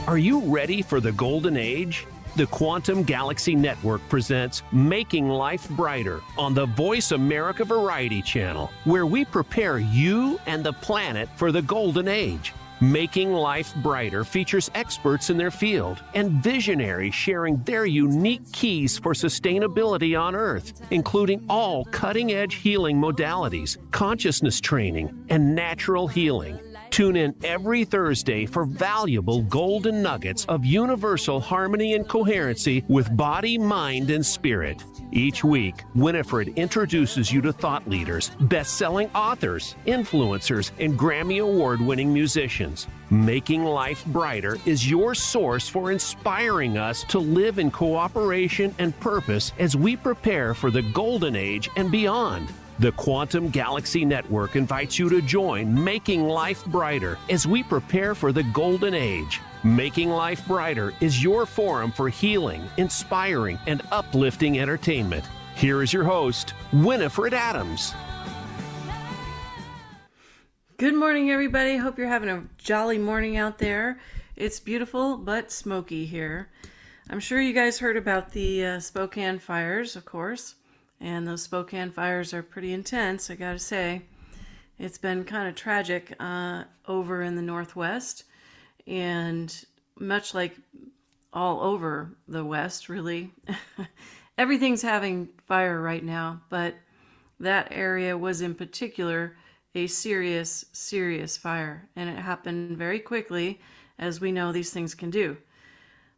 Are you ready for the golden age? The Quantum Galaxy Network presents Making Life Brighter on the Voice America Variety Channel, where we prepare you and the planet for the golden age. Making Life Brighter features experts in their field and visionaries sharing their unique keys for sustainability on Earth, including all cutting-edge healing modalities, consciousness training, and natural healing. Tune in every Thursday for valuable golden nuggets of universal harmony and coherency with body, mind, and spirit. Each week, Winifred introduces you to thought leaders, best-selling authors, influencers, and Grammy Award-winning musicians. Making Life Brighter is your source for inspiring us to live in cooperation and purpose as we prepare for the golden age and beyond. The Quantum Galaxy Network invites you to join Making Life Brighter as we prepare for the golden age. Making Life Brighter is your forum for healing, inspiring, and uplifting entertainment. Here is your host, Winifred Adams. Good morning, everybody. Hope you're having a jolly morning out there. It's beautiful but smoky here. I'm sure you guys heard about the Spokane fires, of course. And those Spokane fires are pretty intense, I gotta say. It's been kind of tragic over in the Northwest, and much like all over the West, really. Everything's having fire right now, but that area was in particular a serious, serious fire, and it happened very quickly, as we know these things can do.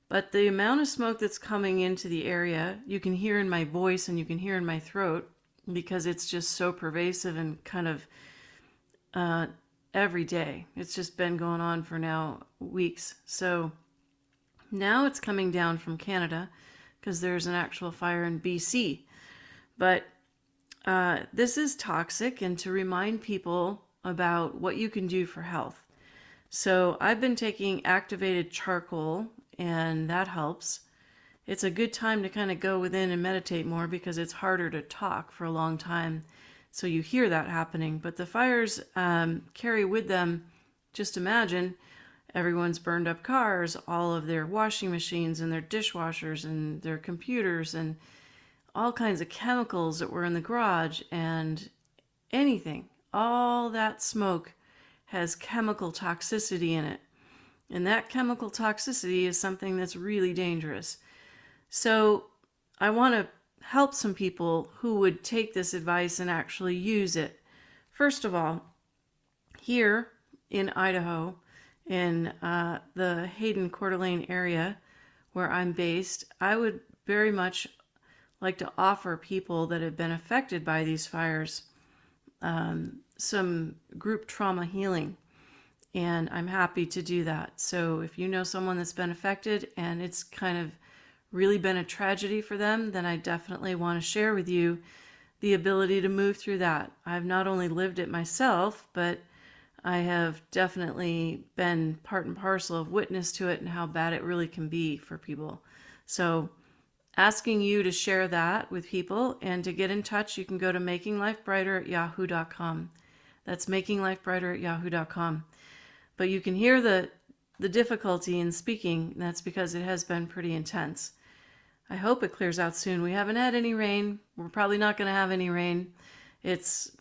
But the amount of smoke that's coming into the area, you can hear in my voice and you can hear in my throat because it's just so pervasive and kind of every day. It's just been going on for now weeks. So now it's coming down from Canada because there's an actual fire in BC. But this is toxic, and to remind people about what you can do for health. So I've been taking activated charcoal, and that helps. It's a good time to kind of go within and meditate more because it's harder to talk for a long time. So you hear that happening. But the fires carry with them, just imagine, everyone's burned up cars, all of their washing machines and their dishwashers and their computers and all kinds of chemicals that were in the garage and anything. All that smoke has chemical toxicity in it. And that chemical toxicity is something that's really dangerous. So I want to help some people who would take this advice and actually use it. First of all, here in Idaho, in the Hayden Coeur d'Alene area where I'm based, I would very much like to offer people that have been affected by these fires some group trauma healing. And I'm happy to do that. So if you know someone that's been affected and it's kind of really been a tragedy for them, then I definitely want to share with you the ability to move through that. I've not only lived it myself, but I have definitely been part and parcel of witness to it and how bad it really can be for people. So asking you to share that with people and to get in touch, you can go to makinglifebrighter@yahoo.com. That's makinglifebrighter@yahoo.com. But you can hear the difficulty in speaking. That's because it has been pretty intense. I hope it clears out soon. We haven't had any rain. We're probably not going to have any rain. It's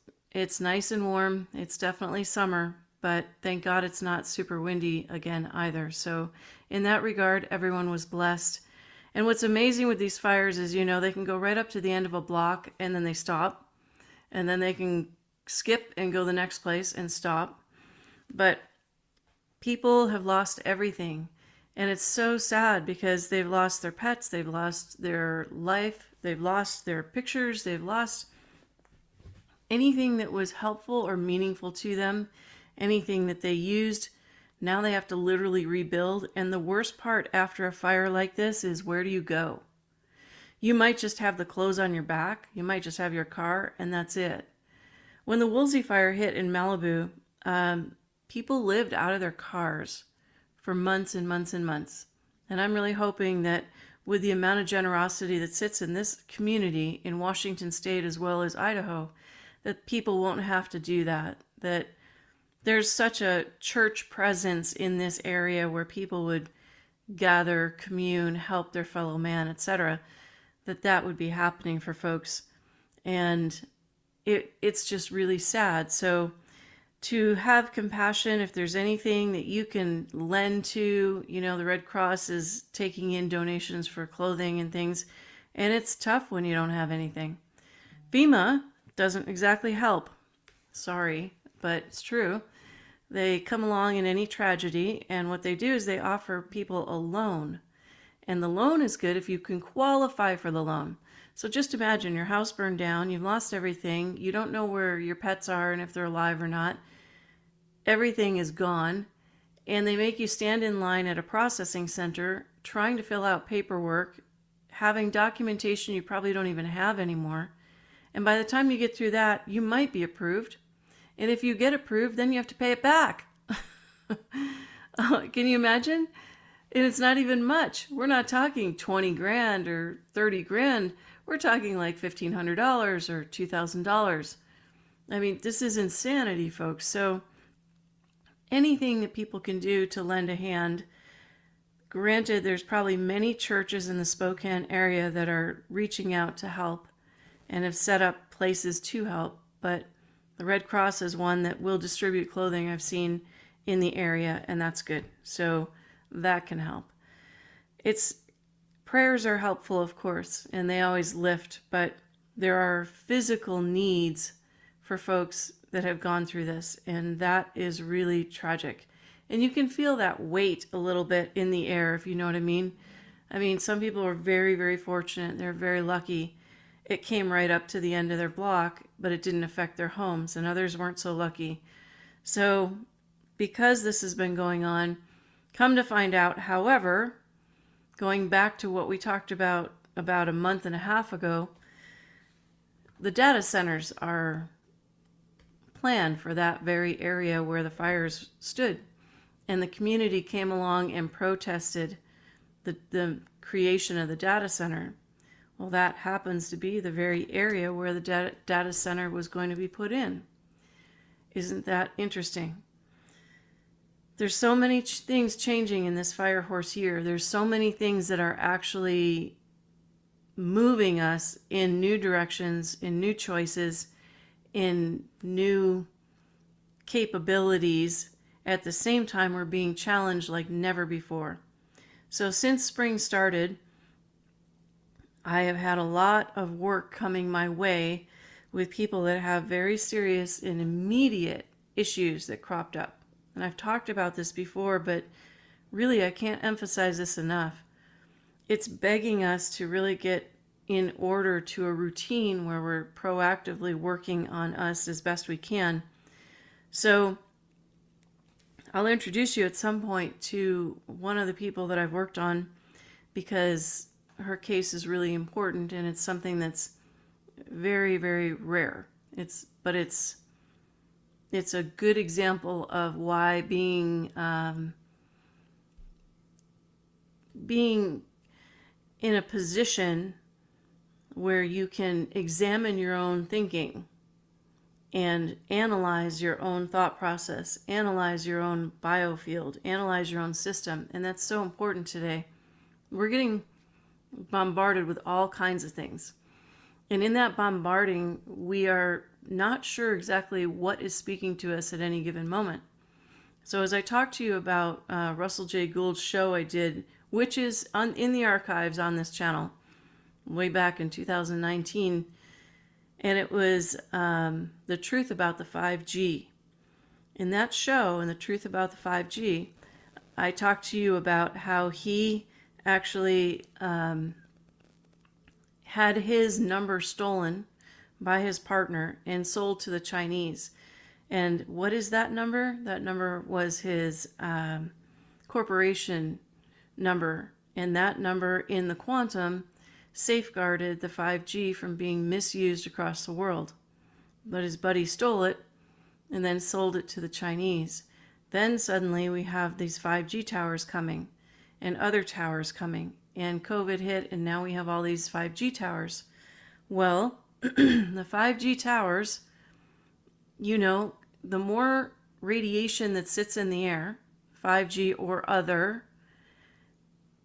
nice and warm. It's definitely summer, but thank God it's not super windy again either. So in that regard, everyone was blessed. And what's amazing with these fires is, they can go right up to the end of a block and then they stop. And then they can skip and go the next place and stop. But people have lost everything, and it's so sad because they've lost their pets, they've lost their life, they've lost their pictures, they've lost anything that was helpful or meaningful to them, anything that they used. Now they have to literally rebuild, and the worst part after a fire like this is, where do you go? You might just have the clothes on your back, you might just have your car, and that's it. When the Woolsey fire hit in Malibu, people lived out of their cars for months and months and months. And I'm really hoping that with the amount of generosity that sits in this community in Washington State as well as Idaho, that people won't have to do that. That there's such a church presence in this area where people would gather, commune, help their fellow man, etc., that would be happening for folks. And it's just really sad. So to have compassion, if there's anything that you can lend to, the Red Cross is taking in donations for clothing and things, and it's tough when you don't have anything. FEMA doesn't exactly help. Sorry, but it's true. They come along in any tragedy, and what they do is they offer people a loan. And the loan is good if you can qualify for the loan. So just imagine your house burned down, you've lost everything, you don't know where your pets are and if they're alive or not. Everything is gone, and they make you stand in line at a processing center trying to fill out paperwork, having documentation you probably don't even have anymore. And by the time you get through that, you might be approved. And if you get approved, then you have to pay it back. Can you imagine? And it's not even much. We're not talking 20 grand or 30 grand. We're talking like $1,500 or $2,000. I mean, this is insanity, folks. So anything that people can do to lend a hand. Granted, there's probably many churches in the Spokane area that are reaching out to help and have set up places to help, but the Red Cross is one that will distribute clothing I've seen in the area, and that's good. So that can help. Prayers are helpful, of course, and they always lift, but there are physical needs for folks that have gone through this, and that is really tragic. And you can feel that weight a little bit in the air, if you know what I mean. I mean, some people are very, very fortunate. They're very lucky. It came right up to the end of their block, but it didn't affect their homes, and others weren't so lucky. So because this has been going on, come to find out, however, going back to what we talked about a month and a half ago, the data centers are planned for that very area where the fires stood. And the community came along and protested the creation of the data center. Well, that happens to be the very area where the data center was going to be put in. Isn't that interesting? There's so many things changing in this fire horse year. There's so many things that are actually moving us in new directions, in new choices, in new capabilities. At the same time, we're being challenged like never before. So since spring started, I have had a lot of work coming my way with people that have very serious and immediate issues that cropped up. And I've talked about this before, but really I can't emphasize this enough. It's begging us to really get in order to a routine where we're proactively working on us as best we can. So I'll introduce you at some point to one of the people that I've worked on, because her case is really important and it's something that's very, very rare. It's a good example of why being in a position where you can examine your own thinking and analyze your own thought process, analyze your own biofield, analyze your own system. And that's so important today. We're getting bombarded with all kinds of things. And in that bombarding, we are not sure exactly what is speaking to us at any given moment. So as I talked to you about Russell J. Gould's show I did, which is in the archives on this channel, way back in 2019, and it was The Truth About the 5G. In that show, and The Truth About the 5G, I talked to you about how he actually had his number stolen by his partner and sold to the Chinese. And what is that number? That number was his corporation number. And that number in the quantum safeguarded the 5G from being misused across the world. But his buddy stole it and then sold it to the Chinese. Then suddenly we have these 5G towers coming and other towers coming. And COVID hit, and now we have all these 5G towers. Well, the 5G towers, the more radiation that sits in the air, 5G or other,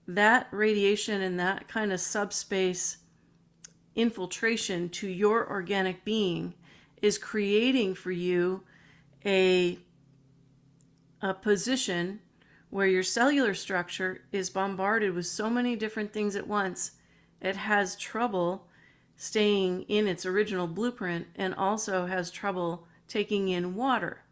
that radiation and that kind of subspace infiltration to your organic being is creating for you a position where your cellular structure is bombarded with so many different things at once, it has trouble staying in its original blueprint and also has trouble taking in water.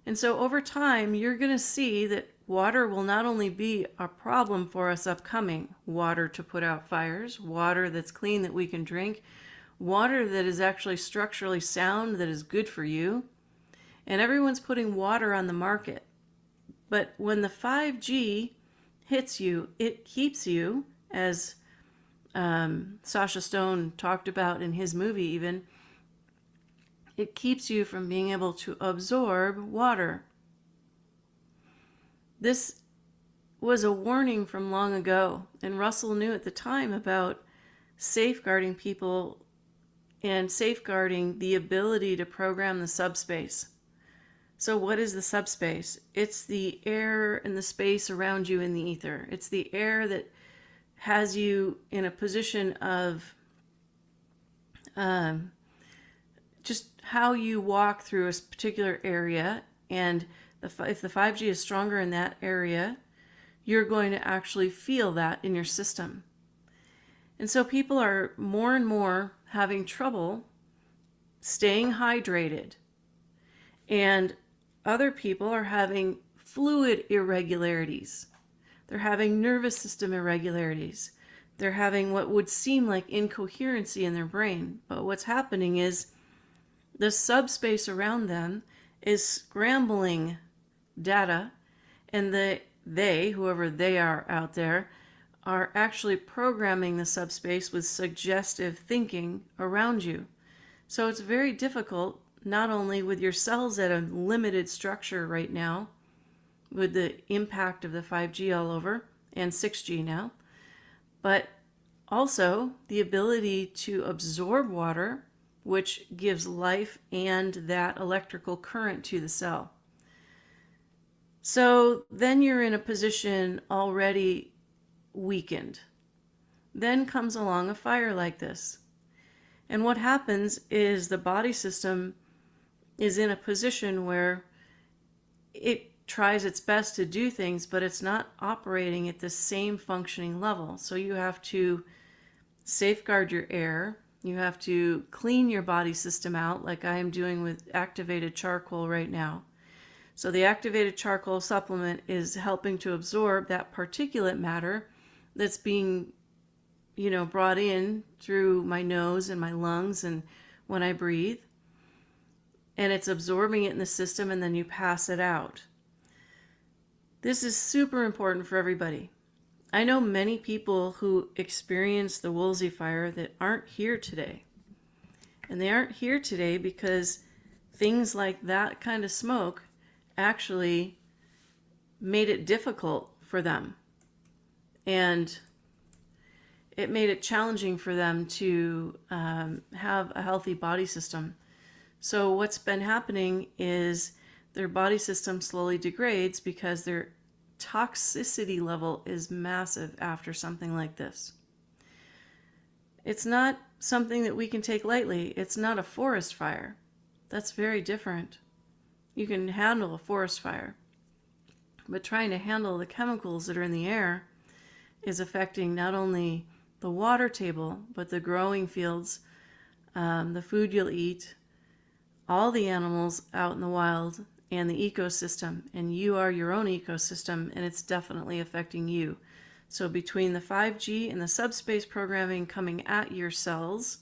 And so over time, you're going to see that water will not only be a problem for us upcoming, water to put out fires, water that's clean that we can drink, water that is actually structurally sound, that is good for you. And everyone's putting water on the market. But when the 5G hits you, it keeps you, as Sasha Stone talked about in his movie even, it keeps you from being able to absorb water. This was a warning from long ago, and Russell knew at the time about safeguarding people and safeguarding the ability to program the subspace. So what is the subspace? It's the air and the space around you in the ether. It's the air that has you in a position of just how you walk through a particular area. And if the 5G is stronger in that area, you're going to actually feel that in your system. And so people are more and more having trouble staying hydrated. And other people are having fluid irregularities. They're having nervous system irregularities. They're having what would seem like incoherency in their brain. But what's happening is the subspace around them is scrambling data, and they, whoever they are out there, are actually programming the subspace with suggestive thinking around you. So it's very difficult, not only with your cells at a limited structure right now, with the impact of the 5G all over, and 6G now, but also the ability to absorb water, which gives life and that electrical current to the cell. So then you're in a position already weakened. Then comes along a fire like this. And what happens is the body system is in a position where it tries its best to do things, but it's not operating at the same functioning level. So you have to safeguard your air. You have to clean your body system out, like I am doing with activated charcoal right now. So the activated charcoal supplement is helping to absorb that particulate matter that's being, brought in through my nose and my lungs and when I breathe. And it's absorbing it in the system, and then you pass it out. This is super important for everybody. I know many people who experienced the Woolsey fire that aren't here today. And they aren't here today because things like that kind of smoke actually made it difficult for them. And it made it challenging for them to have a healthy body system. So what's been happening is their body system slowly degrades because their toxicity level is massive after something like this. It's not something that we can take lightly. It's not a forest fire. That's very different. You can handle a forest fire, but trying to handle the chemicals that are in the air is affecting not only the water table, but the growing fields, the food you'll eat, all the animals out in the wild, and the ecosystem. And you are your own ecosystem, and it's definitely affecting you. So between the 5G and the subspace programming coming at your cells,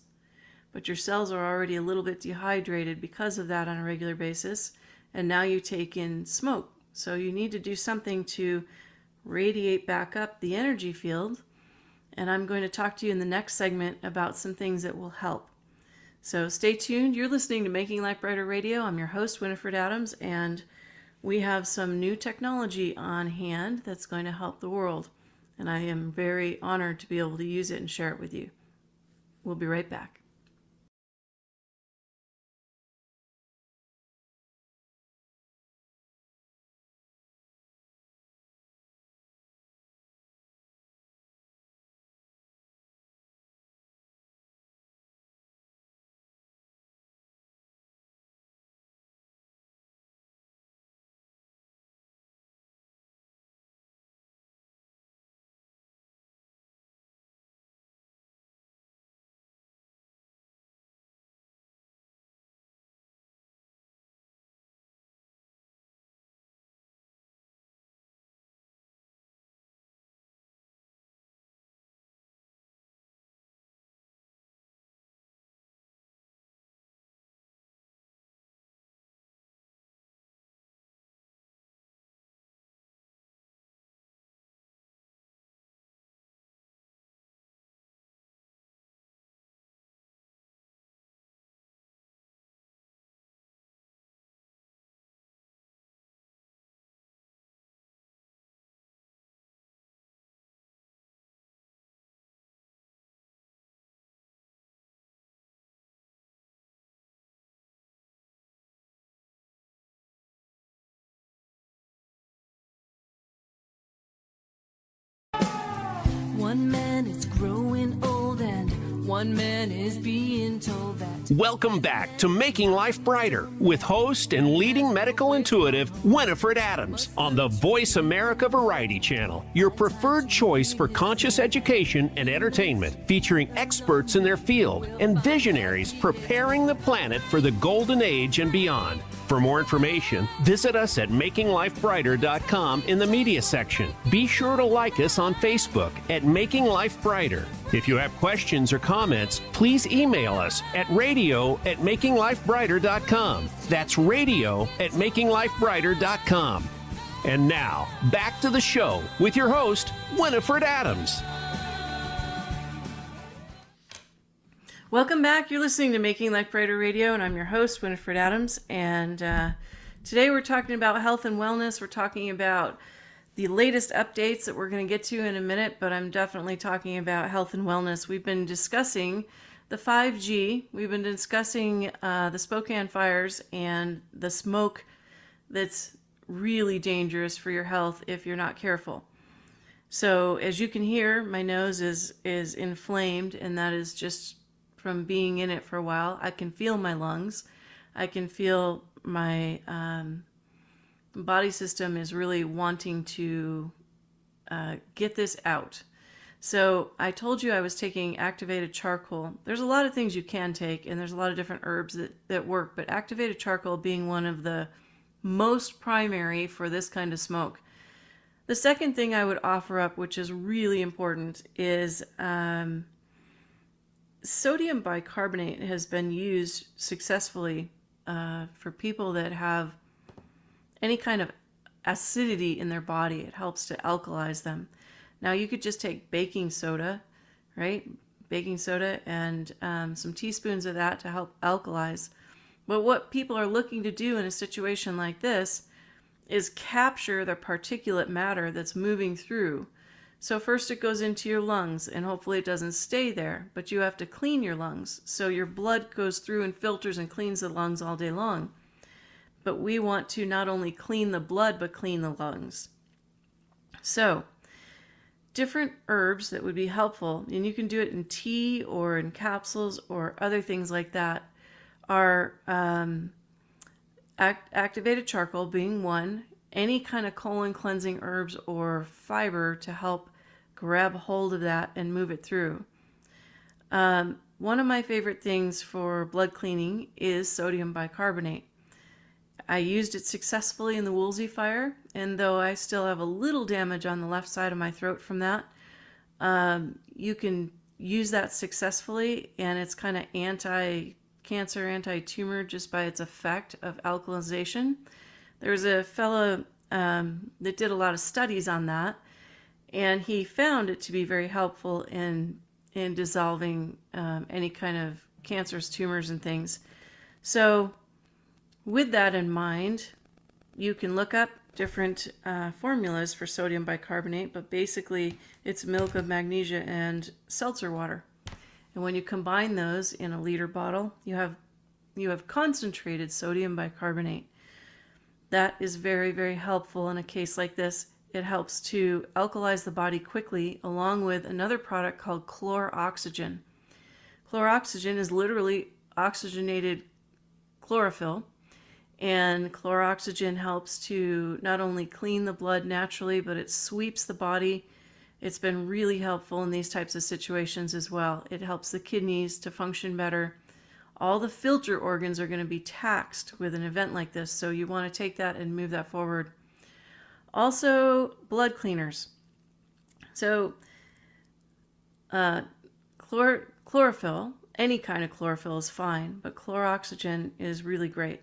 but your cells are already a little bit dehydrated because of that on a regular basis, and now you take in smoke. So you need to do something to radiate back up the energy field. And I'm going to talk to you in the next segment about some things that will help. So stay tuned. You're listening to Making Life Brighter Radio. I'm your host, Winifred Adams, and we have some new technology on hand that's going to help the world. And I am very honored to be able to use it and share it with you. We'll be right back. One man is growing old and one man is being told that. Welcome back to Making Life Brighter with host and leading medical intuitive Winifred Adams on the Voice America Variety Channel, your preferred choice for conscious education and entertainment, featuring experts in their field and visionaries preparing the planet for the golden age and beyond. For more information, visit us at makinglifebrighter.com in the media section. Be sure to like us on Facebook at Making Life Brighter. If you have questions or comments, please email us at radio@makinglifebrighter.com. That's radio@makinglifebrighter.com. And now, back to the show with your host, Winifred Adams. Welcome back. You're listening to Making Life Brighter Radio, and I'm your host, Winifred Adams. And today we're talking about health and wellness. We're talking about the latest updates that we're going to get to in a minute, but I'm definitely talking about health and wellness. We've been discussing the 5G. We've been discussing the Spokane fires and the smoke that's really dangerous for your health if you're not careful. So as you can hear, my nose is inflamed, and that is just from being in it for a while. I can feel my lungs. I can feel my body system is really wanting to get this out. So I told you I was taking activated charcoal. There's a lot of things you can take, and there's a lot of different herbs that work, but activated charcoal being one of the most primary for this kind of smoke. The second thing I would offer up, which is really important, is sodium bicarbonate has been used successfully for people that have any kind of acidity in their body. It helps to alkalize them. Now you could just take baking soda, right? Baking soda and some teaspoons of that to help alkalize. But what people are looking to do in a situation like this is capture the particulate matter that's moving through. So first it goes into your lungs, and hopefully it doesn't stay there, but you have to clean your lungs. So your blood goes through and filters and cleans the lungs all day long. But we want to not only clean the blood, but clean the lungs. So different herbs that would be helpful, and you can do it in tea or in capsules or other things like that, are activated charcoal being one, any kind of colon cleansing herbs or fiber to help grab hold of that and move it through. One of my favorite things for blood cleaning is sodium bicarbonate. I used it successfully in the Woolsey fire, and though I still have a little damage on the left side of my throat from that, you can use that successfully, and it's kind of anti-cancer, anti-tumor just by its effect of alkalization. There's a fellow that did a lot of studies on that, and he found it to be very helpful in dissolving any kind of cancerous tumors and things. So with that in mind, you can look up different formulas for sodium bicarbonate, but basically it's milk of magnesia and seltzer water. And when you combine those in a liter bottle, you have concentrated sodium bicarbonate. That is very, very helpful in a case like this. It helps to alkalize the body quickly, along with another product called chloroxygen. Chloroxygen is literally oxygenated chlorophyll, and chloroxygen helps to not only clean the blood naturally, but it sweeps the body. It's been really helpful in these types of situations as well. It helps the kidneys to function better. All the filter organs are going to be taxed with an event like this, so you want to take that and move that forward. Also, blood cleaners. So, chlorophyll, any kind of chlorophyll is fine, but chloroxygen is really great.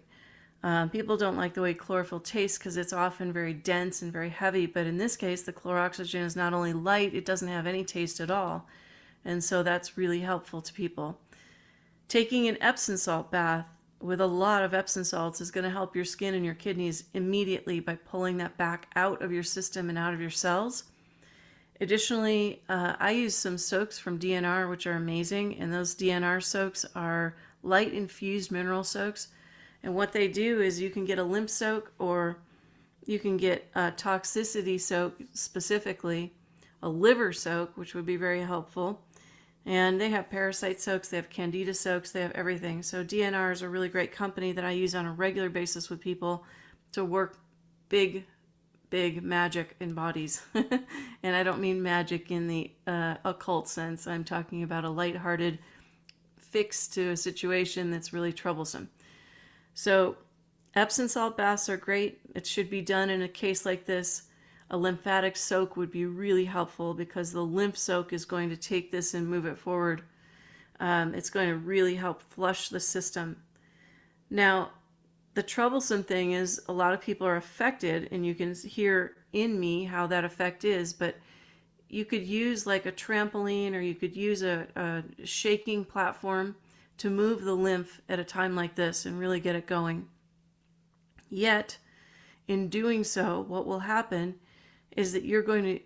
People don't like the way chlorophyll tastes because it's often very dense and very heavy, but in this case, the chloroxygen is not only light, it doesn't have any taste at all. And so that's really helpful to people. Taking an Epsom salt bath with a lot of Epsom salts is going to help your skin and your kidneys immediately by pulling that back out of your system and out of your cells. Additionally, I use some soaks from DNR, which are amazing, and those DNR soaks are light infused mineral soaks. And what they do is you can get a lymph soak, or you can get a toxicity soak specifically, a liver soak, which would be very helpful. And they have parasite soaks, they have candida soaks, they have everything. So DNR is a really great company that I use on a regular basis with people to work big magic in bodies. And I don't mean magic in the occult sense. I'm talking about a lighthearted fix to a situation that's really troublesome. So Epsom salt baths are great. It should be done in a case like this. A lymphatic soak would be really helpful because the lymph soak is going to take this and move it forward. It's going to really help flush the system. Now, the troublesome thing is a lot of people are affected, and you can hear in me how that effect is, but you could use like a trampoline, or you could use a shaking platform to move the lymph at a time like this and really get it going. Yet, in doing so, what will happen is that you're going to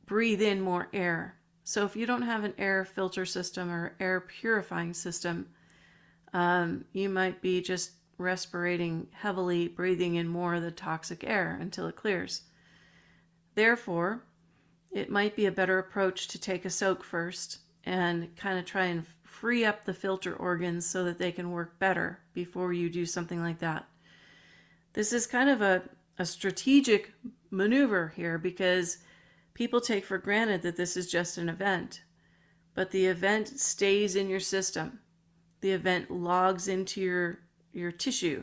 breathe in more air. So if you don't have an air filter system or air purifying system, you might be just respirating heavily, breathing in more of the toxic air until it clears. Therefore, it might be a better approach to take a soak first and kind of try and free up the filter organs so that they can work better before you do something like that. This is kind of a strategic maneuver here because people take for granted that this is just an event, but the event stays in your system. The event logs into your tissue,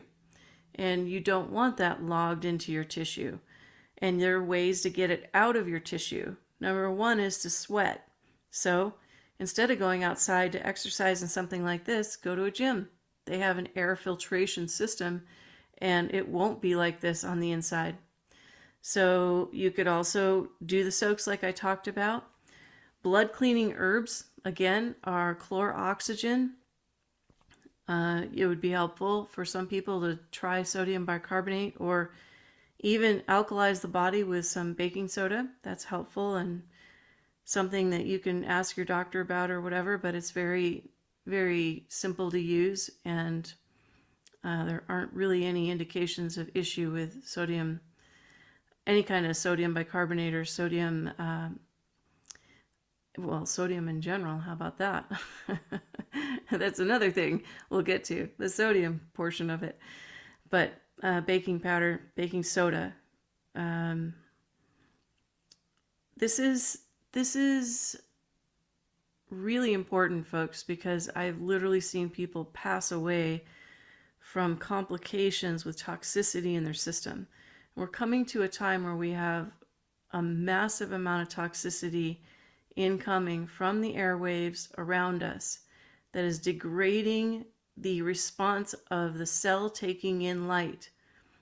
and you don't want that logged into your tissue. And there are ways to get it out of your tissue. Number one is to sweat. So instead of going outside to exercise in something like this, go to a gym. They have an air filtration system, and it won't be like this on the inside. So you could also do the soaks like I talked about. Blood cleaning herbs, again, are chloroxygen. It would be helpful for some people to try sodium bicarbonate or even alkalize the body with some baking soda. That's helpful and something that you can ask your doctor about or whatever, but it's very, very simple to use, and there aren't really any indications of issue with sodium, any kind of sodium bicarbonate or sodium, sodium in general. How about that? That's another thing we'll get to, the sodium portion of it. But baking powder, baking soda. This is really important, folks, because I've literally seen people pass away from complications with toxicity in their system. We're coming to a time where we have a massive amount of toxicity incoming from the airwaves around us that is degrading the response of the cell taking in light.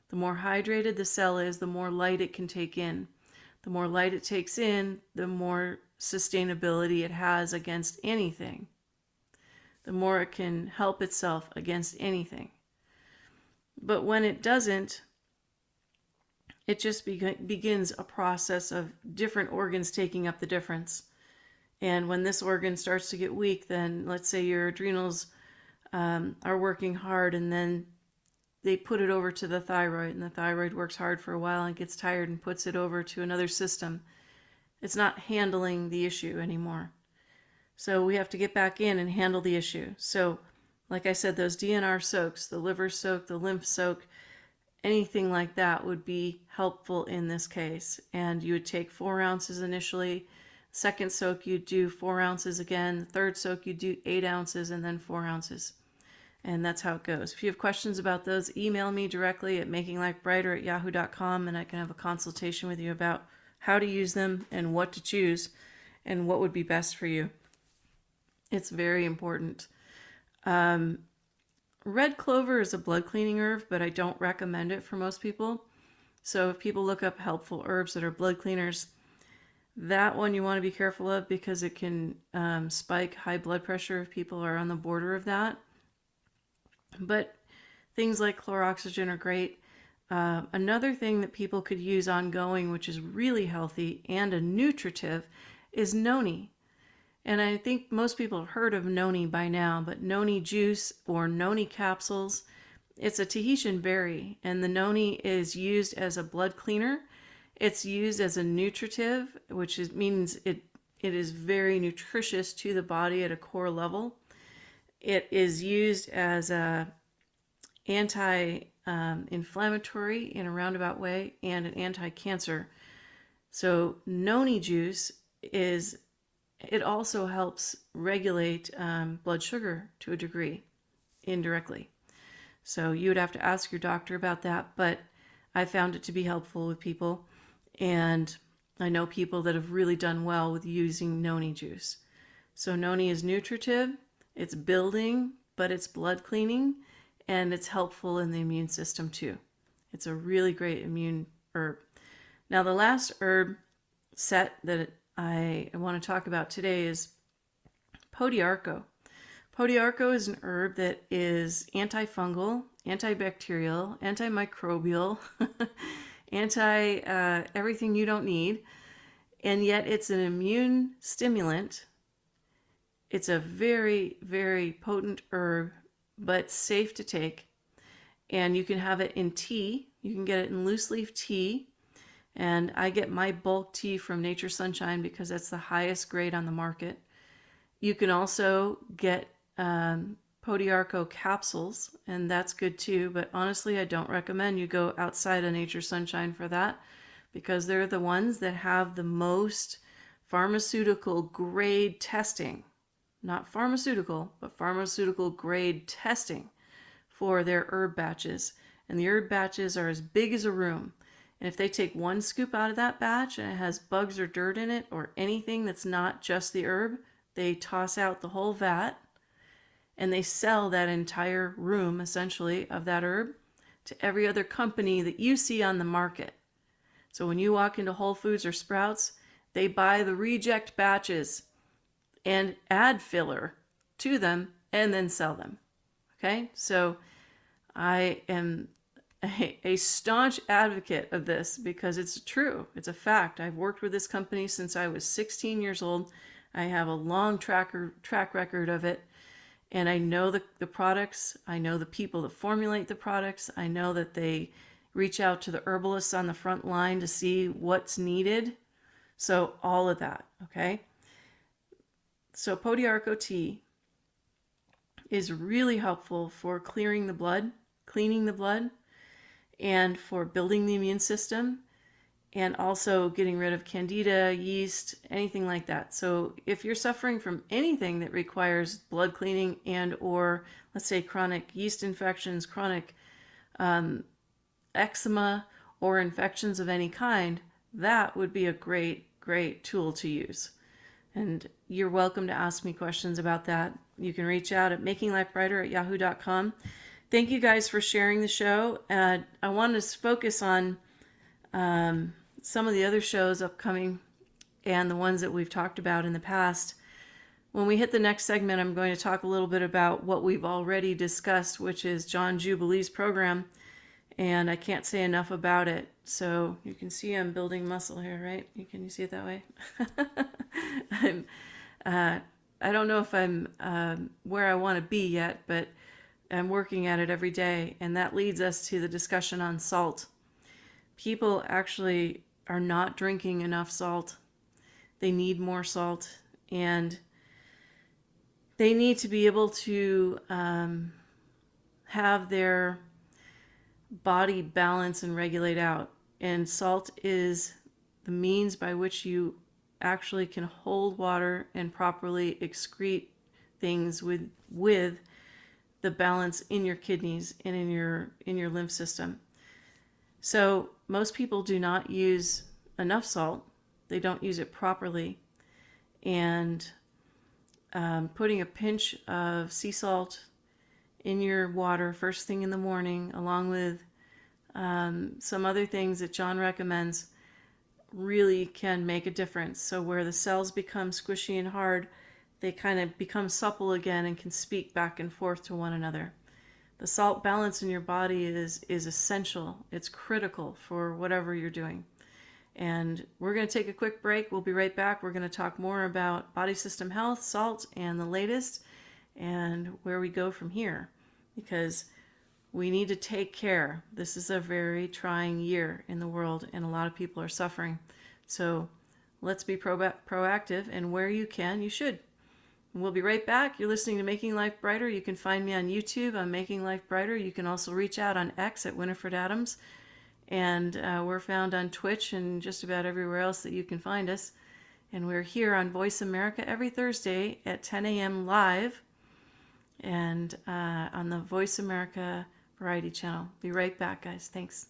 The more hydrated the cell is, the more light it can take in. The more light it takes in, the more sustainability it has against anything. The more it can help itself against anything. But when it doesn't, it just begins a process of different organs taking up the difference. And when this organ starts to get weak, then let's say your adrenals are working hard, and then they put it over to the thyroid, and the thyroid works hard for a while and gets tired and puts it over to another system. It's not handling the issue anymore. So we have to get back in and handle the issue. So like I said, those DNR soaks, the liver soak, the lymph soak, anything like that would be helpful in this case. And you would take 4 ounces initially. Second soak, you do 4 ounces again. Third soak, you do 8 ounces and then 4 ounces. And that's how it goes. If you have questions about those, email me directly at makinglifebrighter@yahoo.com, and I can have a consultation with you about how to use them and what to choose and what would be best for you. It's very important. Red clover is a blood cleaning herb, but I don't recommend it for most people. So if people look up helpful herbs that are blood cleaners, that one you want to be careful of because it can spike high blood pressure if people are on the border of that. But things like chloroxygen are great. Another thing that people could use ongoing, which is really healthy and a nutritive, is noni. And I think most people have heard of noni by now, but noni juice or noni capsules, it's a Tahitian berry, and the noni is used as a blood cleaner. It's used as a nutritive, means it is very nutritious to the body at a core level. It is used as a anti-inflammatory in a roundabout way, and an anti-cancer. So noni juice it also helps regulate blood sugar to a degree, indirectly. So you would have to ask your doctor about that, but I found it to be helpful with people, and I know people that have really done well with using noni juice. So noni is nutritive, it's building, but it's blood cleaning, and it's helpful in the immune system too. It's a really great immune herb. Now the last herb set that I want to talk about today is Podiarco. Podiarco is an herb that is antifungal, antibacterial, antimicrobial, everything you don't need, and yet it's an immune stimulant. It's a very, very potent herb, but safe to take. And you can have it in tea. You can get it in loose leaf tea. And I get my bulk tea from Nature Sunshine because that's the highest grade on the market. You can also get Podiarco capsules, and that's good too. But honestly, I don't recommend you go outside of Nature Sunshine for that, because they're the ones that have the most pharmaceutical grade testing. Not pharmaceutical, but pharmaceutical grade testing for their herb batches. And the herb batches are as big as a room. And if they take one scoop out of that batch and it has bugs or dirt in it or anything that's not just the herb, they toss out the whole vat and they sell that entire room, essentially, of that herb to every other company that you see on the market. So when you walk into Whole Foods or Sprouts, they buy the reject batches and add filler to them and then sell them. Okay? So I am a staunch advocate of this because it's true. It's a fact. I've worked with this company since I was 16 years old. I have a long track record of it. And I know the products. I know the people that formulate the products. I know that they reach out to the herbalists on the front line to see what's needed. So all of that, okay? So Podiarco tea is really helpful for clearing the blood, cleaning the blood, and for building the immune system, and also getting rid of candida, yeast, anything like that. So if you're suffering from anything that requires blood cleaning and or, let's say, chronic yeast infections, chronic eczema, or infections of any kind, that would be a great, great tool to use. And you're welcome to ask me questions about that. You can reach out at makinglifebrighter@yahoo.com. Thank you guys for sharing the show. I want to focus on some of the other shows upcoming and the ones that we've talked about in the past. When we hit the next segment, I'm going to talk a little bit about what we've already discussed, which is John Jubilee's program. And I can't say enough about it. So you can see I'm building muscle here, right? Can you see it that way? I don't know if I'm where I want to be yet, but I'm working at it every day. And that leads us to the discussion on salt. People actually are not drinking enough salt. They need more salt. And they need to be able to have their body balance and regulate out. And salt is the means by which you actually can hold water and properly excrete things with the balance in your kidneys and in your lymph system. So most people do not use enough salt. They don't use it properly. And putting a pinch of sea salt in your water first thing in the morning, along with some other things that John recommends, really can make a difference. So where the cells become squishy and hard, they kind of become supple again and can speak back and forth to one another. The salt balance in your body is essential. It's critical for whatever you're doing. And we're going to take a quick break. We'll be right back. We're going to talk more about body system health, salt, and the latest, and where we go from here. Because we need to take care. This is a very trying year in the world, and a lot of people are suffering. So let's be proactive, and where you can, you should. We'll be right back. You're listening to Making Life Brighter. You can find me on YouTube on Making Life Brighter. You can also reach out on X at Winifred Adams. And we're found on Twitch and just about everywhere else that you can find us. And we're here on Voice America every Thursday at 10 a.m. live and on the Voice America Variety Channel. Be right back, guys. Thanks.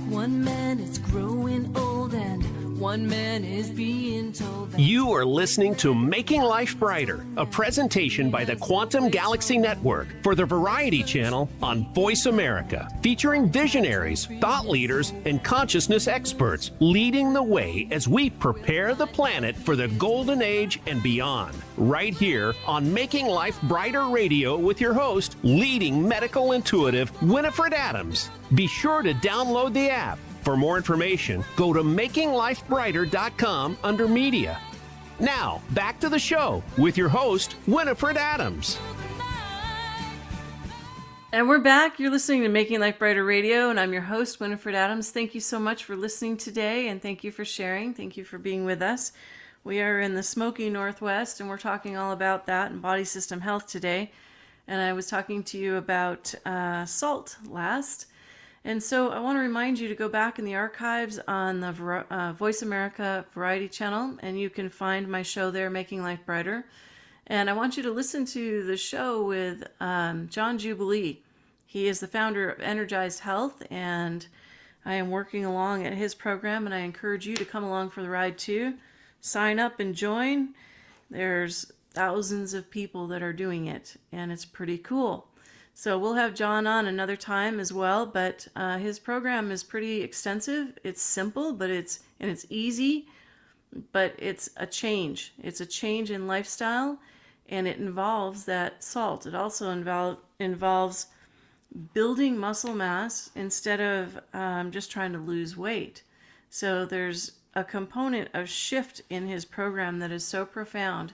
One man is growing old and one man is being told that You are listening to Making Life Brighter, a presentation by the Quantum Galaxy Network for the Variety Channel on Voice America, featuring visionaries, thought leaders, and consciousness experts leading the way as we prepare the planet for the golden age and beyond. Right here on Making Life Brighter Radio with your host, leading medical intuitive Winifred Adams. Be sure to download the app. For more information, go to makinglifebrighter.com under media. Now, back to the show with your host, Winifred Adams. And we're back. You're listening to Making Life Brighter Radio, and I'm your host, Winifred Adams. Thank you so much for listening today, and thank you for sharing. Thank you for being with us. We are in the smoky Northwest, and we're talking all about that and body system health today. And I was talking to you about salt last. And so I want to remind you to go back in the archives on the Voice America Variety Channel, and you can find my show there, Making Life Brighter. And I want you to listen to the show with John Jubilee. He is the founder of Energized Health, and I am working along at his program, and I encourage you to come along for the ride too. Sign up and join. There's thousands of people that are doing it, and it's pretty cool. So we'll have John on another time as well, but his program is pretty extensive. It's simple, but it's easy, but it's a change. It's a change in lifestyle, and it involves that salt. It also involves building muscle mass instead of just trying to lose weight. So there's a component of shift in his program that is so profound.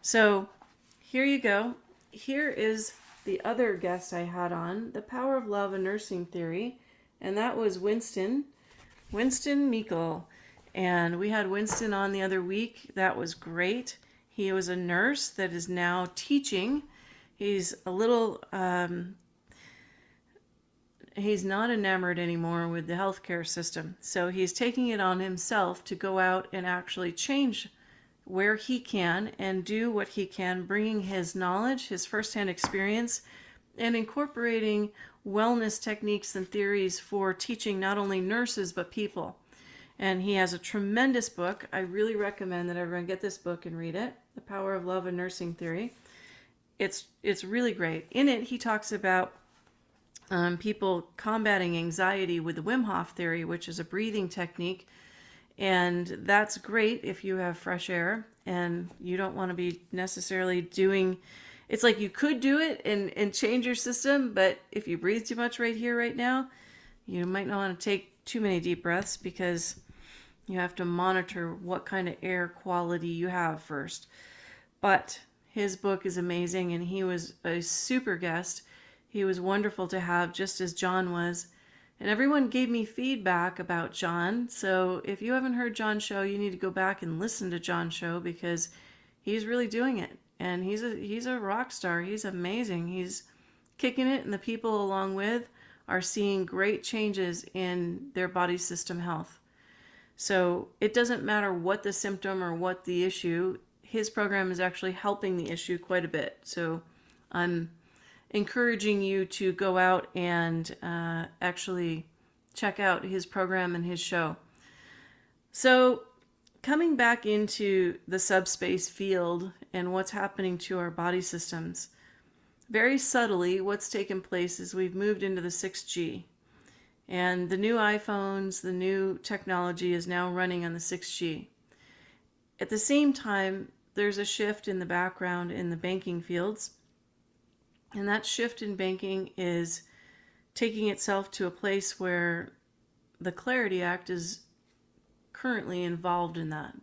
So here you go. Here is the other guest I had on, The Power of Love and Nursing Theory, and that was Winston Meikle. And we had Winston on the other week. That was great. He was a nurse that is now teaching. He's a little, he's not enamored anymore with the healthcare system. So he's taking it on himself to go out and actually change where he can and do what he can, bringing his knowledge, his firsthand experience, and incorporating wellness techniques and theories for teaching not only nurses but people. And he has a tremendous book. I really recommend that everyone get this book and read it, The Power of Love and Nursing Theory. it's really great. In it, he talks about people combating anxiety with the Wim Hof theory, which is a breathing technique. And that's great if you have fresh air and you don't want to be necessarily doing, it's like you could do it and change your system, but if you breathe too much right here, right now, you might not want to take too many deep breaths because you have to monitor what kind of air quality you have first. But his book is amazing, and he was a super guest. He was wonderful to have, just as John was. And everyone gave me feedback about John. So if you haven't heard John's show, you need to go back and listen to John's show because he's really doing it. And he's a rock star. He's amazing. He's kicking it, and the people along with are seeing great changes in their body system health. So it doesn't matter what the symptom or what the issue, his program is actually helping the issue quite a bit. So I'm encouraging you to go out and actually check out his program and his show. So coming back into the subspace field and what's happening to our body systems, very subtly what's taken place is we've moved into the 6G. And the new iPhones, the new technology is now running on the 6G. At the same time, there's a shift in the background in the banking fields. And that shift in banking is taking itself to a place where the Clarity Act is currently involved in that.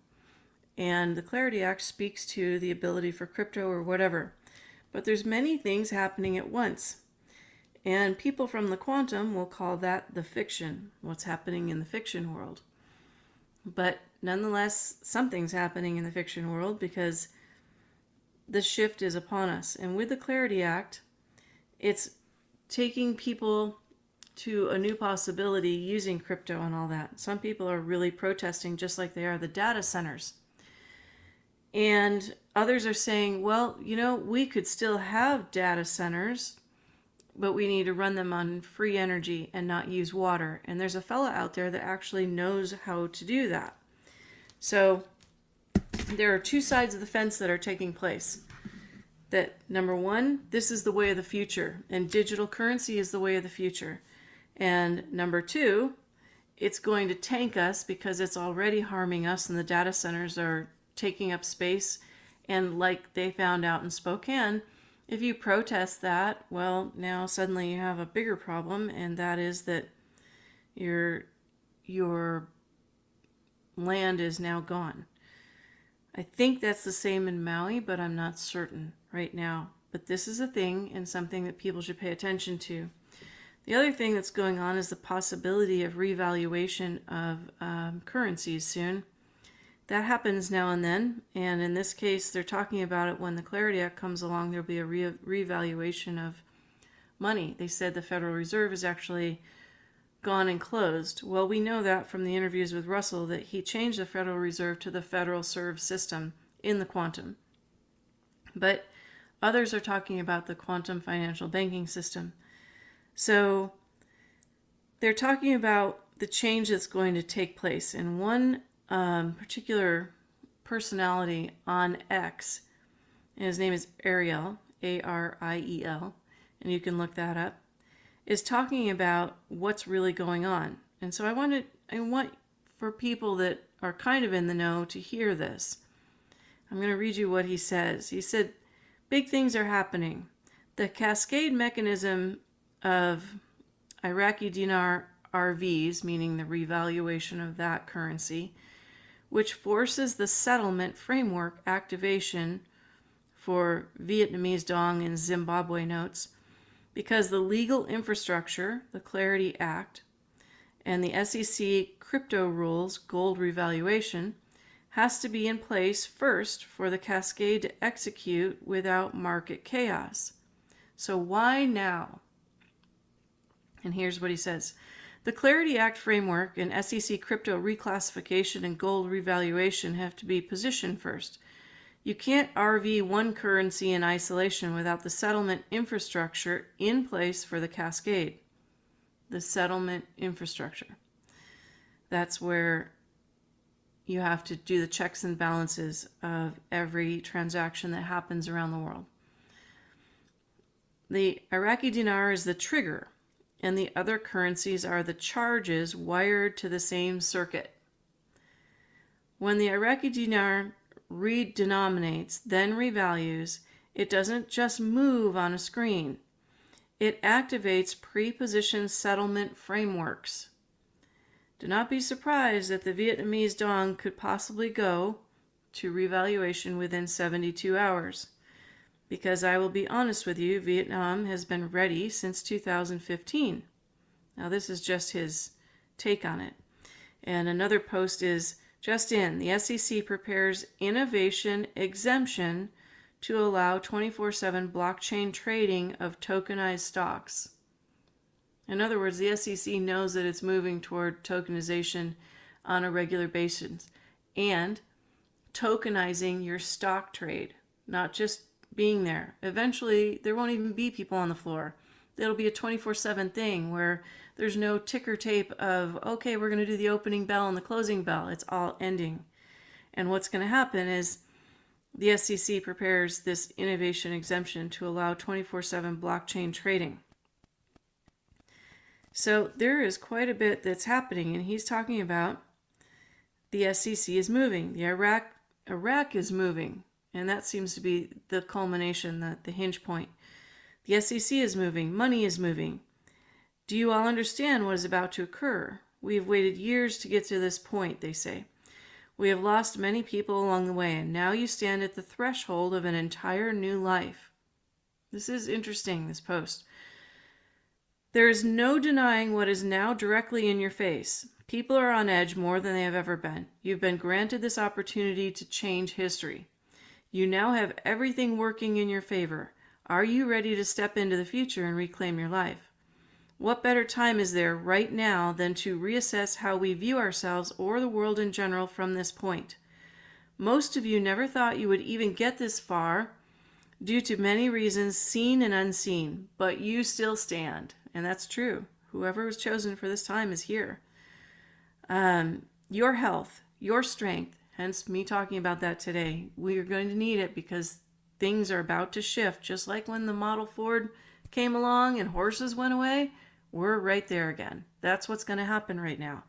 And the Clarity Act speaks to the ability for crypto or whatever. But there's many things happening at once. And people from the quantum will call that the fiction, what's happening in the fiction world. But nonetheless, something's happening in the fiction world because the shift is upon us. And with the Clarity Act, it's taking people to a new possibility using crypto and all that. Some people are really protesting just like they are the data centers. And others are saying, well, we could still have data centers, but we need to run them on free energy and not use water. And there's a fella out there that actually knows how to do that. So there are two sides of the fence that are taking place. That number one, this is the way of the future, and digital currency is the way of the future. And number two, it's going to tank us because it's already harming us, and the data centers are taking up space. And like they found out in Spokane, if you protest that, well, now suddenly you have a bigger problem, and that is that your land is now gone. I think that's the same in Maui, but I'm not certain right now. But this is a thing and something that people should pay attention to. The other thing that's going on is the possibility of revaluation of currencies soon. That happens now and then, and in this case, they're talking about it when the Clarity Act comes along, there'll be a revaluation of money. They said the Federal Reserve is actually gone and closed. Well, we know that from the interviews with Russell that he changed the Federal Reserve to the Federal Reserve System in the quantum. But others are talking about the quantum financial banking system. So they're talking about the change that's going to take place. And one particular personality on X, and his name is Ariel, Ariel, and you can look that up, is talking about what's really going on. And so I want for people that are kind of in the know to hear this. I'm going to read you what he says. He said, big things are happening. The cascade mechanism of Iraqi dinar RVs, meaning the revaluation of that currency, which forces the settlement framework activation for Vietnamese dong and Zimbabwe notes, because the legal infrastructure, the Clarity Act, and the SEC crypto rules, gold revaluation, has to be in place first for the cascade to execute without market chaos. So why now? And here's what he says. The Clarity Act framework and SEC crypto reclassification and gold revaluation have to be positioned first. You can't RV one currency in isolation without the settlement infrastructure in place for the cascade. The settlement infrastructure. That's where you have to do the checks and balances of every transaction that happens around the world. The Iraqi dinar is the trigger, and the other currencies are the charges wired to the same circuit. When the Iraqi dinar redenominates, then revalues, it doesn't just move on a screen. It activates pre-positioned settlement frameworks. Do not be surprised that the Vietnamese dong could possibly go to revaluation within 72 hours. Because I will be honest with you, Vietnam has been ready since 2015. Now, this is just his take on it. And another post is, just in, the SEC prepares innovation exemption to allow 24/7 blockchain trading of tokenized stocks. In other words, the SEC knows that it's moving toward tokenization on a regular basis and tokenizing your stock trade, not just being there. Eventually, there won't even be people on the floor. It'll be a 24/7 thing where there's no ticker tape of, okay, we're going to do the opening bell and the closing bell. It's all ending. And what's going to happen is the SEC prepares this innovation exemption to allow 24/7 blockchain trading. So there is quite a bit that's happening, and he's talking about the SEC is moving. The Iraq is moving, and that seems to be the culmination, the hinge point. The SEC is moving. Money is moving. Do you all understand what is about to occur? We have waited years to get to this point, they say. We have lost many people along the way, and now you stand at the threshold of an entire new life. This is interesting, this post. There is no denying what is now directly in your face. People are on edge more than they have ever been. You've been granted this opportunity to change history. You now have everything working in your favor. Are you ready to step into the future and reclaim your life? What better time is there right now than to reassess how we view ourselves or the world in general from this point? Most of you never thought you would even get this far due to many reasons seen and unseen, but you still stand. And that's true. Whoever was chosen for this time is here. Your health, your strength, hence me talking about that today. We are going to need it because things are about to shift. Just like when the Model Ford came along and horses went away, we're right there again. That's what's going to happen right now.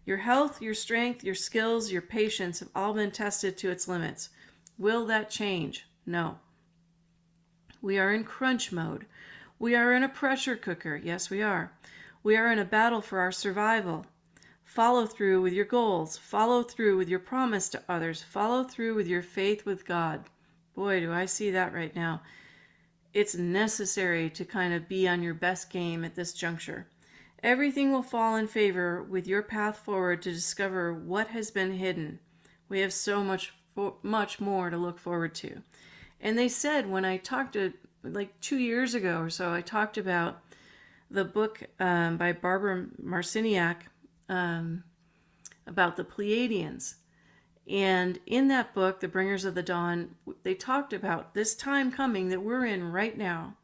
Your health, your strength, your skills, your patience have all been tested to its limits. Will that change? No. We are in crunch mode. We are in a pressure cooker. Yes, we are. We are in a battle for our survival. Follow through with your goals. Follow through with your promise to others. Follow through with your faith with God. Boy, do I see that right now. It's necessary to kind of be on your best game at this juncture. Everything will fall in favor with your path forward to discover what has been hidden. We have so much more to look forward to. And they said when I talked to, like 2 years ago or so, I talked about the book by Barbara Marciniak about the Pleiadians. And in that book, The Bringers of the Dawn, they talked about this time coming that we're in right now,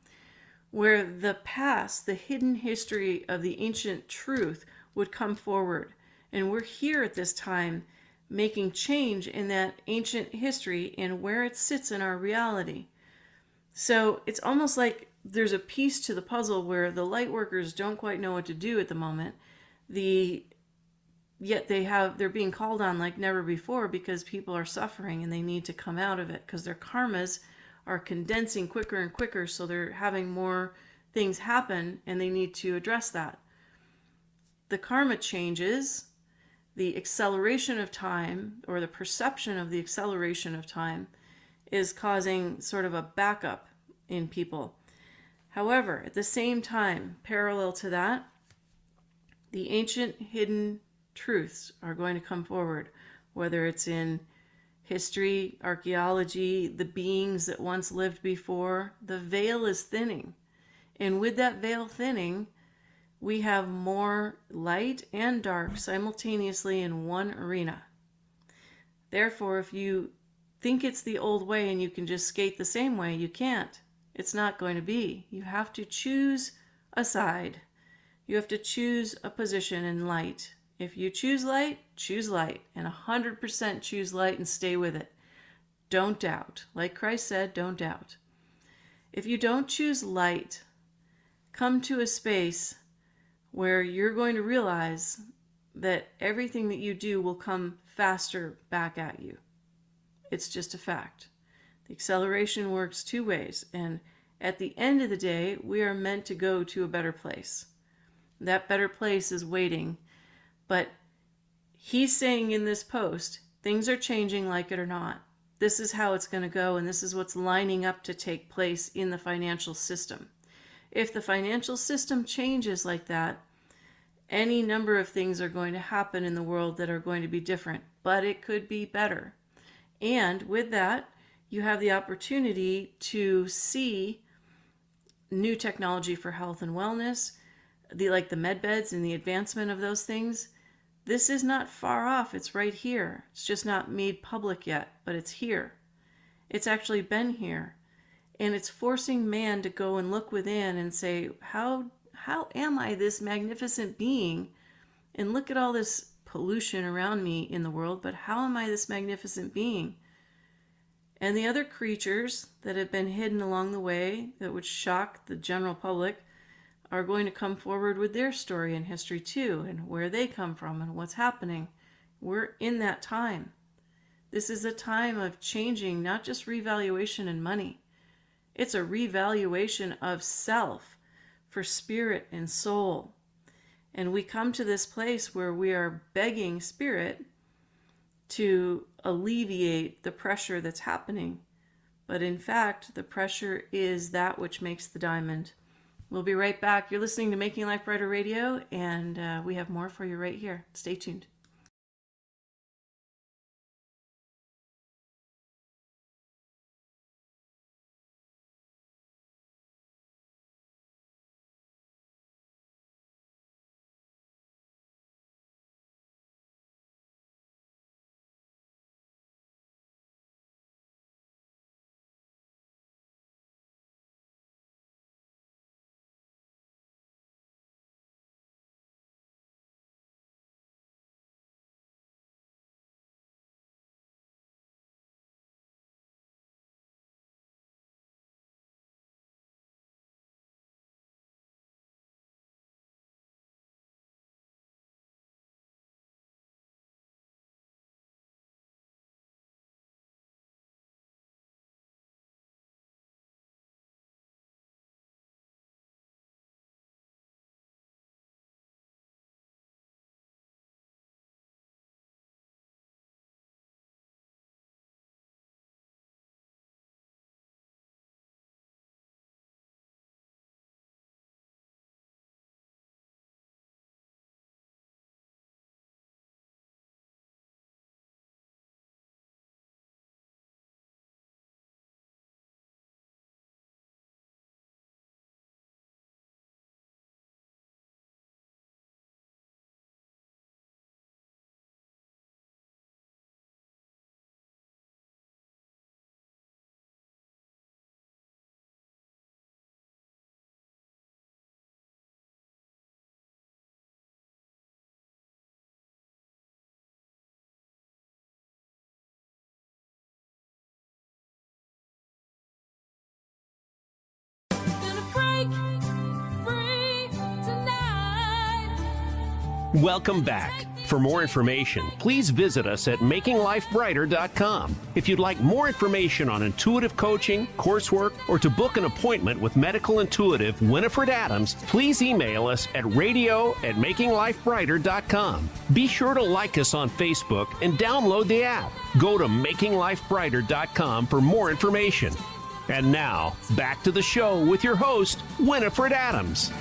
where the past, the hidden history of the ancient truth would come forward. And we're here at this time making change in that ancient history and where it sits in our reality. So it's almost like there's a piece to the puzzle where the light workers don't quite know what to do at the moment. Yet they're being called on like never before because people are suffering and they need to come out of it because their karmas are condensing quicker and quicker, so they're having more things happen and they need to address that. The karma changes, the acceleration of time, or the perception of the acceleration of time, is causing sort of a backup in people. However, at the same time, parallel to that, the ancient hidden truths are going to come forward, whether it's in history, archaeology, the beings that once lived before. The veil is thinning. And with that veil thinning, we have more light and dark simultaneously in one arena. Therefore, if you think it's the old way and you can just skate the same way, you can't. It's not going to be. You have to choose a side. You have to choose a position in light. If you choose light, and 100% choose light and stay with it. Don't doubt. Like Christ said, don't doubt. If you don't choose light, come to a space where you're going to realize that everything that you do will come faster back at you. It's just a fact. The acceleration works two ways, and at the end of the day, we are meant to go to a better place. That better place is waiting, but he's saying in this post, things are changing like it or not. This is how it's going to go, and this is what's lining up to take place in the financial system. If the financial system changes like that, any number of things are going to happen in the world that are going to be different, but it could be better. And with that, you have the opportunity to see new technology for health and wellness, like the med beds and the advancement of those things. This is not far off. It's right here. It's just not made public yet, but it's here. It's actually been here. And it's forcing man to go and look within and say, how am I this magnificent being? And look at all this pollution around me in the world, but how am I this magnificent being? And the other creatures that have been hidden along the way that would shock the general public are going to come forward with their story and history too, and where they come from and what's happening. We're in that time. This is a time of changing, not just revaluation and money. It's a revaluation of self for spirit and soul. And we come to this place where we are begging spirit to alleviate the pressure that's happening. But in fact, the pressure is that which makes the diamond. We'll be right back. You're listening to Making Life Brighter Radio, and we have more for you right here. Stay tuned. Welcome back. For more information, please visit us at makinglifebrighter.com. If you'd like more information on intuitive coaching, coursework, or to book an appointment with medical intuitive Winifred Adams, please email us at radio@makinglifebrighter.com. Be sure to like us on Facebook and download the app. Go to makinglifebrighter.com for more information. And now, back to the show with your host, Winifred Adams.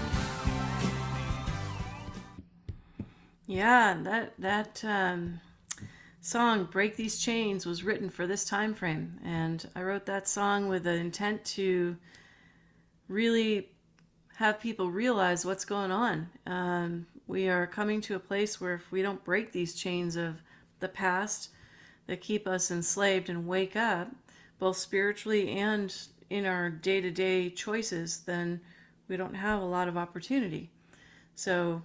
Yeah, that song, Break These Chains, was written for this time frame. And I wrote that song with the intent to really have people realize what's going on. We are coming to a place where if we don't break these chains of the past that keep us enslaved and wake up, both spiritually and in our day-to-day choices, then we don't have a lot of opportunity. So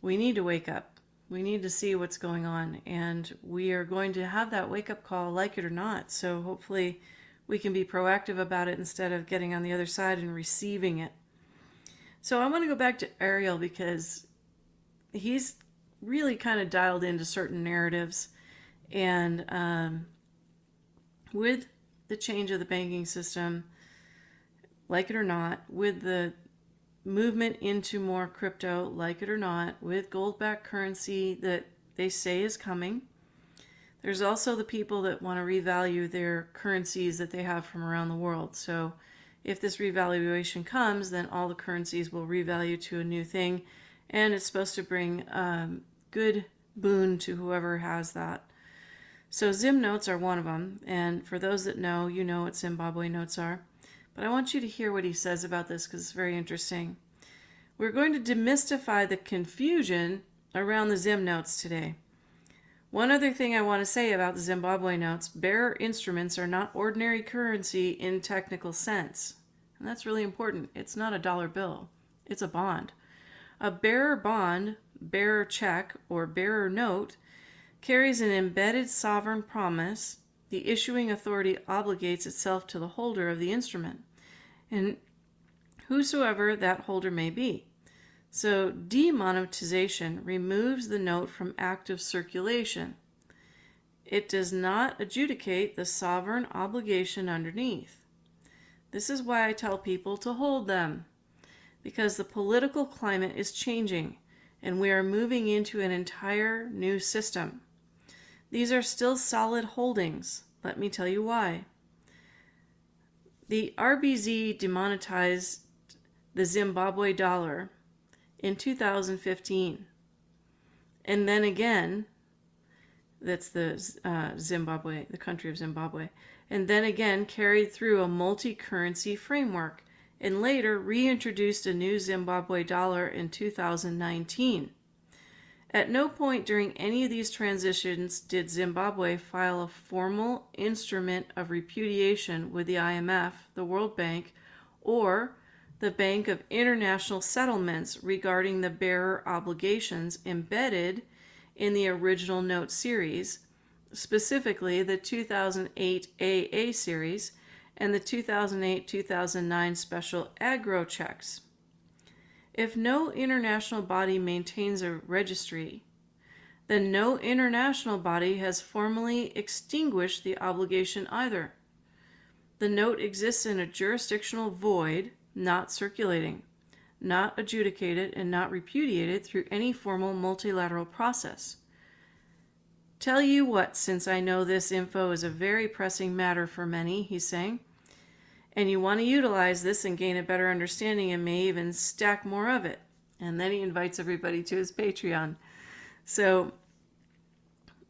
we need to wake up. We need to see what's going on, and we are going to have that wake-up call, like it or not. So hopefully we can be proactive about it instead of getting on the other side and receiving it. So I want to go back to Ariel because he's really kind of dialed into certain narratives. And with the change of the banking system, like it or not, with the movement into more crypto, like it or not, with gold-backed currency that they say is coming, there's also the people that want to revalue their currencies that they have from around the world. So if this revaluation comes, then all the currencies will revalue to a new thing, and it's supposed to bring good boon to whoever has that. So Zim notes are one of them, and for those that know, you know what Zimbabwe notes are. But I want you to hear what he says about this because it's very interesting. We're going to demystify the confusion around the Zim notes today. One other thing I want to say about the Zimbabwe notes, bearer instruments are not ordinary currency in technical sense. And that's really important. It's not a dollar bill. It's a bond. A bearer bond, bearer check, or bearer note carries an embedded sovereign promise. The issuing authority obligates itself to the holder of the instrument, and whosoever that holder may be. So demonetization removes the note from active circulation. It does not adjudicate the sovereign obligation underneath. This is why I tell people to hold them, because the political climate is changing and we are moving into an entire new system. These are still solid holdings. Let me tell you why. The RBZ demonetized the Zimbabwe dollar in 2015. And then again, that's the Zimbabwe, the country of Zimbabwe. And then again carried through a multi-currency framework and later reintroduced a new Zimbabwe dollar in 2019. At no point during any of these transitions did Zimbabwe file a formal instrument of repudiation with the IMF, the World Bank, or the Bank of International Settlements regarding the bearer obligations embedded in the original note series, specifically the 2008 AA series and the 2008-2009 special aggro checks. If no international body maintains a registry, then no international body has formally extinguished the obligation either. The note exists in a jurisdictional void, not circulating, not adjudicated, and not repudiated through any formal multilateral process. Tell you what, since I know this info is a very pressing matter for many, he's saying, and you want to utilize this and gain a better understanding and may even stack more of it. And then he invites everybody to his Patreon. So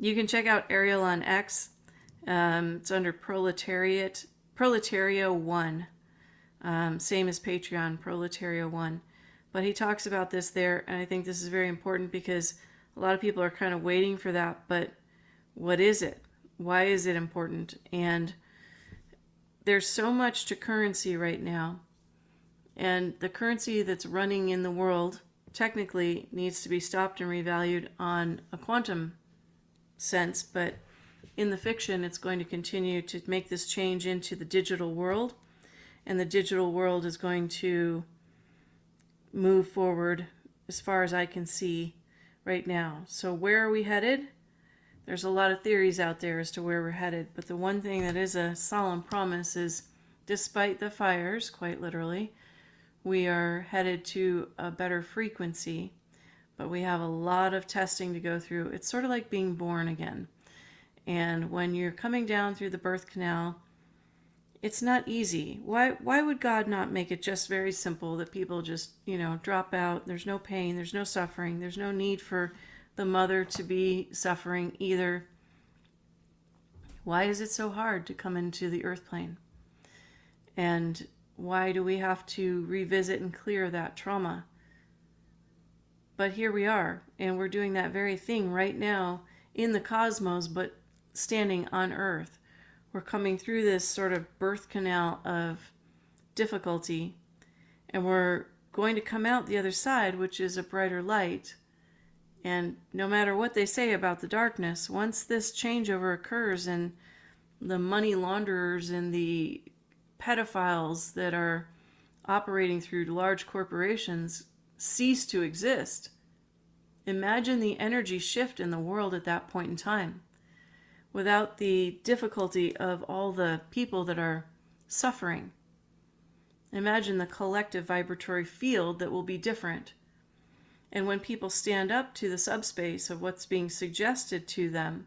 you can check out Ariel on X. It's under Proletario 1. Same as Patreon, Proletario 1. But he talks about this there, and I think this is very important because a lot of people are kind of waiting for that. But what is it? Why is it important? And there's so much to currency right now, and the currency that's running in the world technically needs to be stopped and revalued on a quantum sense, but in the fiction it's going to continue to make this change into the digital world, and the digital world is going to move forward as far as I can see right now. So where are we headed? There's a lot of theories out there as to where we're headed, but the one thing that is a solemn promise is, despite the fires, quite literally, we are headed to a better frequency, but we have a lot of testing to go through. It's sort of like being born again. And when you're coming down through the birth canal, it's not easy. Why would God not make it just very simple that people just, drop out? There's no pain, there's no suffering, there's no need for the mother to be suffering either. Why is it so hard to come into the earth plane? And why do we have to revisit and clear that trauma? But here we are, and we're doing that very thing right now in the cosmos, but standing on earth. We're coming through this sort of birth canal of difficulty, and we're going to come out the other side, which is a brighter light. And no matter what they say about the darkness, once this changeover occurs and the money launderers and the pedophiles that are operating through large corporations cease to exist. Imagine the energy shift in the world at that point in time, without the difficulty of all the people that are suffering. Imagine the collective vibratory field that will be different. And when people stand up to the subspace of what's being suggested to them,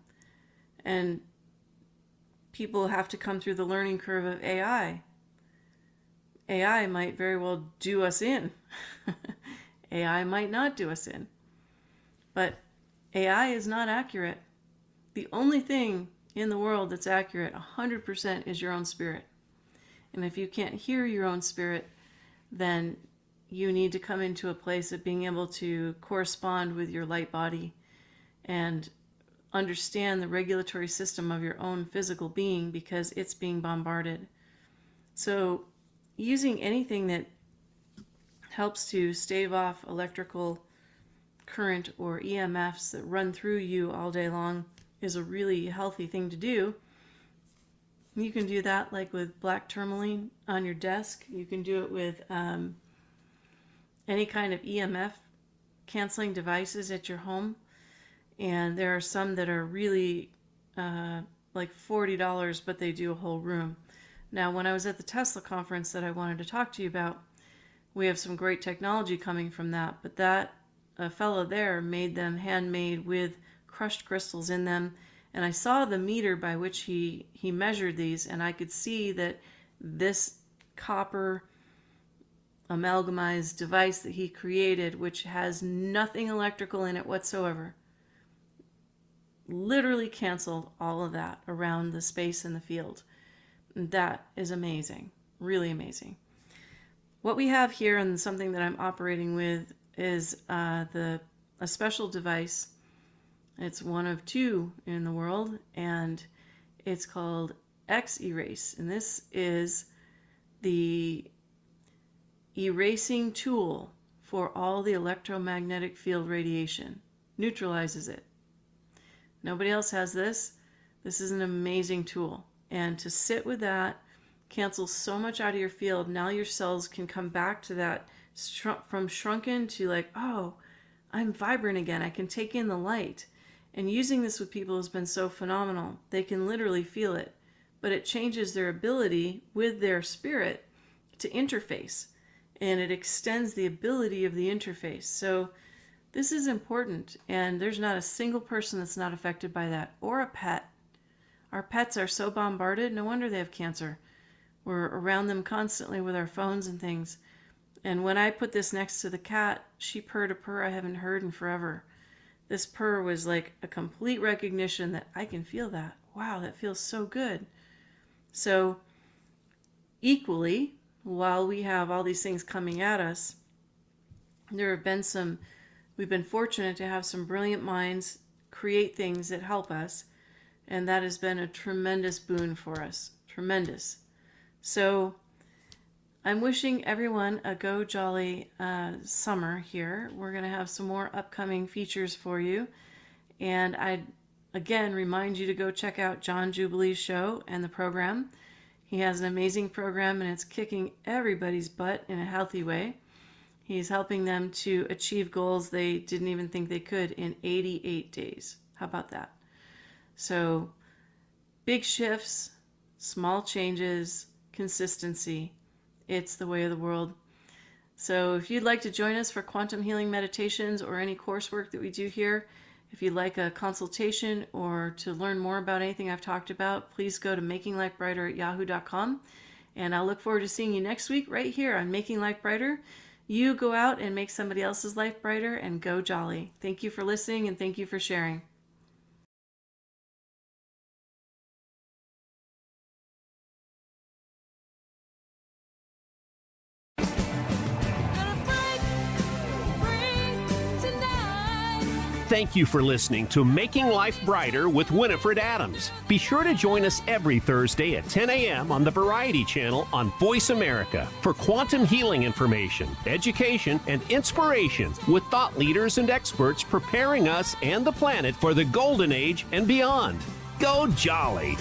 and people have to come through the learning curve of AI might very well do us in. AI might not do us in. But AI is not accurate. The only thing in the world that's accurate 100% is your own spirit. And if you can't hear your own spirit, then you need to come into a place of being able to correspond with your light body and understand the regulatory system of your own physical being, because it's being bombarded. So using anything that helps to stave off electrical current or EMFs that run through you all day long is a really healthy thing to do. You can do that like with black tourmaline on your desk. You can do it with any kind of EMF canceling devices at your home. And there are some that are really like $40, but they do a whole room. Now, when I was at the Tesla conference that I wanted to talk to you about, we have some great technology coming from that, but that fellow there made them handmade with crushed crystals in them. And I saw the meter by which he measured these, and I could see that this copper amalgamized device that he created, which has nothing electrical in it whatsoever, literally canceled all of that around the space in the field. That is amazing, really amazing. What we have here, and something that I'm operating with, is a special device. It's one of two in the world, and it's called X-Erase. And this is the erasing tool for all the electromagnetic field radiation. Neutralizes it. Nobody else has this. This is an amazing tool. And to sit with that cancels so much out of your field. Now your cells can come back to that from shrunken to like, oh, I'm vibrant again. I can take in the light. And using this with people has been so phenomenal. They can literally feel it, but it changes their ability with their spirit to interface, and it extends the ability of the interface. So this is important, and there's not a single person that's not affected by that, or a pet. Our pets are so bombarded, no wonder they have cancer. We're around them constantly with our phones and things. And when I put this next to the cat, she purred a purr I haven't heard in forever. This purr was like a complete recognition that I can feel that. Wow, that feels so good. So equally, while we have all these things coming at us, there have been we've been fortunate to have some brilliant minds create things that help us. And that has been a tremendous boon for us. Tremendous. So I'm wishing everyone a go jolly summer here. We're going to have some more upcoming features for you. And I'd again remind you to go check out John Jubilee's show and the program. He has an amazing program, and it's kicking everybody's butt in a healthy way. He's helping them to achieve goals they didn't even think they could in 88 days. How about that? So big shifts, small changes, consistency. It's the way of the world. So if you'd like to join us for quantum healing meditations or any coursework that we do here, if you'd like a consultation or to learn more about anything I've talked about, please go to makinglifebrighter@yahoo.com. And I'll look forward to seeing you next week right here on Making Life Brighter. You go out and make somebody else's life brighter, and go jolly. Thank you for listening, and thank you for sharing. Thank you for listening to Making Life Brighter with Winifred Adams. Be sure to join us every Thursday at 10 a.m. on the Variety Channel on Voice America for quantum healing information, education, and inspiration with thought leaders and experts preparing us and the planet for the golden age and beyond. Go jolly!